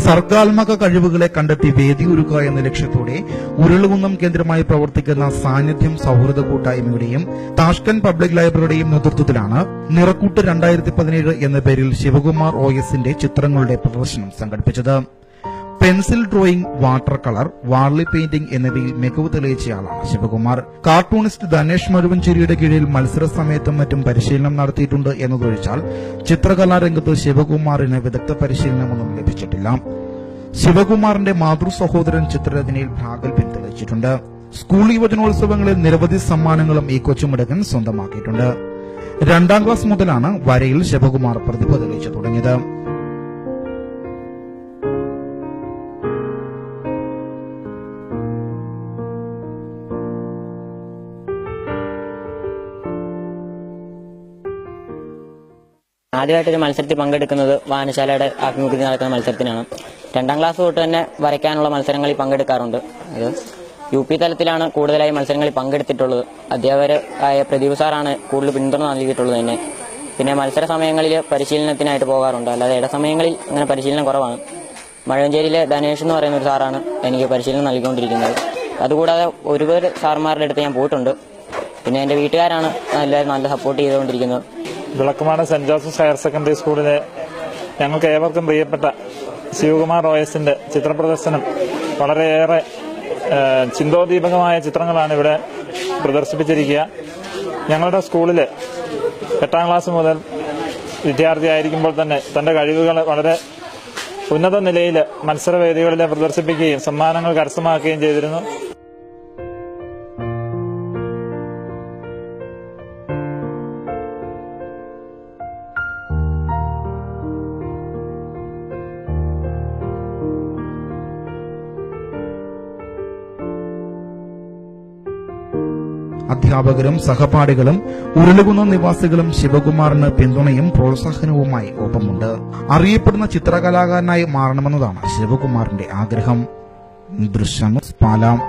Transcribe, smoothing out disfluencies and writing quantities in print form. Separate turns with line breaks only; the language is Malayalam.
സർഗാത്മക കഴിവുകളെ കണ്ടെത്തി വേദിയൊരുക്കുക എന്ന ലക്ഷ്യത്തോടെ ഉരുളുകുന്നം കേന്ദ്രമായി പ്രവർത്തിക്കുന്ന സാന്നിധ്യം സൌഹൃദ കൂട്ടായ്മയുടെയും താഷ്കന്റ് പബ്ലിക് ലൈബ്രറിയുടെയും നേതൃത്വത്തിലാണ് നിറക്കൂട്ട് 2017 എന്ന പേരിൽ ശിവകുമാർ OSന്റെ ചിത്രങ്ങളുടെ പ്രദർശനം സംഘടിപ്പിച്ചത്. Pencil drawing, water colour, Warli painting എന്നിവയിൽ മികവ് തെളിയിച്ചയാളാണ് ശിവകുമാർ. കാർട്ടൂണിസ്റ്റ് ധനേഷ് മഴുവഞ്ചേരിയുടെ കീഴിൽ മത്സര സമയത്തും മറ്റും പരിശീലനം നടത്തിയിട്ടുണ്ട് എന്നതൊഴിച്ചാൽ ചിത്രകലാരംഗത്ത് ശിവകുമാറിന് വിദഗ്ധ പരിശീലനമൊന്നും ലഭിച്ചിട്ടില്ല. ശിവകുമാറിന്റെ മാതൃ സഹോദരൻ ചിത്രരചനയിൽ പ്രാഗൽഭ്യം തെളിയിച്ചിട്ടുണ്ട്. സ്കൂൾ യുവജനോത്സവങ്ങളിൽ നിരവധി സമ്മാനങ്ങളും ഈ കൊച്ചുമിടുകൻ സ്വന്തമാക്കിയിട്ടുണ്ട്. 2ാം ക്ലാസ് മുതലാണ് വരയിൽ ശിവകുമാർ പ്രതിഭ തെളിയിച്ചു തുടങ്ങിയത്.
ആദ്യമായിട്ടൊരു മത്സരത്തിൽ പങ്കെടുക്കുന്നത് വായനശാലയുടെ ആഭിമുഖ്യത്തിൽ നടക്കുന്ന മത്സരത്തിനാണ്. 2ാം ക്ലാസ് തൊട്ട് തന്നെ വരയ്ക്കാനുള്ള മത്സരങ്ങളിൽ പങ്കെടുക്കാറുണ്ട്. ഇത് UP തലത്തിലാണ് കൂടുതലായി മത്സരങ്ങളിൽ പങ്കെടുത്തിട്ടുള്ളത്. അധ്യാപകരായ പ്രദീപ് സാറാണ് കൂടുതൽ പിന്തുണ നൽകിയിട്ടുള്ളത് തന്നെ. പിന്നെ മത്സര സമയങ്ങളിൽ പരിശീലനത്തിനായിട്ട് പോകാറുണ്ട്. അല്ലാതെ ഇടസമയങ്ങളിൽ അങ്ങനെ പരിശീലനം കുറവാണ്. മഴവഞ്ചേരിയിലെ ധനേഷ് എന്ന് പറയുന്ന ഒരു സാറാണ് എനിക്ക് പരിശീലനം നൽകിക്കൊണ്ടിരിക്കുന്നത്. അതുകൂടാതെ ഒരുപാട് സാർമാരുടെ അടുത്ത് ഞാൻ പോയിട്ടുണ്ട്. പിന്നെ എൻ്റെ വീട്ടുകാരാണ് എല്ലാവരും നല്ല സപ്പോർട്ട് ചെയ്തുകൊണ്ടിരിക്കുന്നത്.
വിളക്കുമാട് സെന്റ് ജോസഫ്സ് ഹയർ സെക്കൻഡറി സ്കൂളിലെ ഞങ്ങൾക്ക് ഏവർക്കും പ്രിയപ്പെട്ട ശിവകുമാർ OSന്റെ ചിത്രപ്രദർശനം വളരെയേറെ ചിന്തോദീപകമായ ചിത്രങ്ങളാണ് ഇവിടെ പ്രദർശിപ്പിച്ചിരിക്കുക. ഞങ്ങളുടെ സ്കൂളിൽ 8ാം ക്ലാസ് മുതൽ വിദ്യാർത്ഥിയായിരിക്കുമ്പോൾ തന്നെ തന്റെ കഴിവുകൾ വളരെ ഉന്നത നിലയിൽ മത്സരവേദികളിൽ പ്രദർശിപ്പിക്കുകയും സമ്മാനങ്ങൾ കരസ്ഥമാക്കുകയും ചെയ്തിരുന്നു.
അധ്യാപകരും സഹപാഠികളും ഉരുളുകുന്നം നിവാസികളും ശിവകുമാറിന് പിന്തുണയും പ്രോത്സാഹനവുമായി ഒപ്പമുണ്ട്. അറിയപ്പെടുന്ന ചിത്രകലാകാരനായി മാറണമെന്നതാണ് ശിവകുമാറിന്റെ ആഗ്രഹം. ദൃശ്യം പാലാം.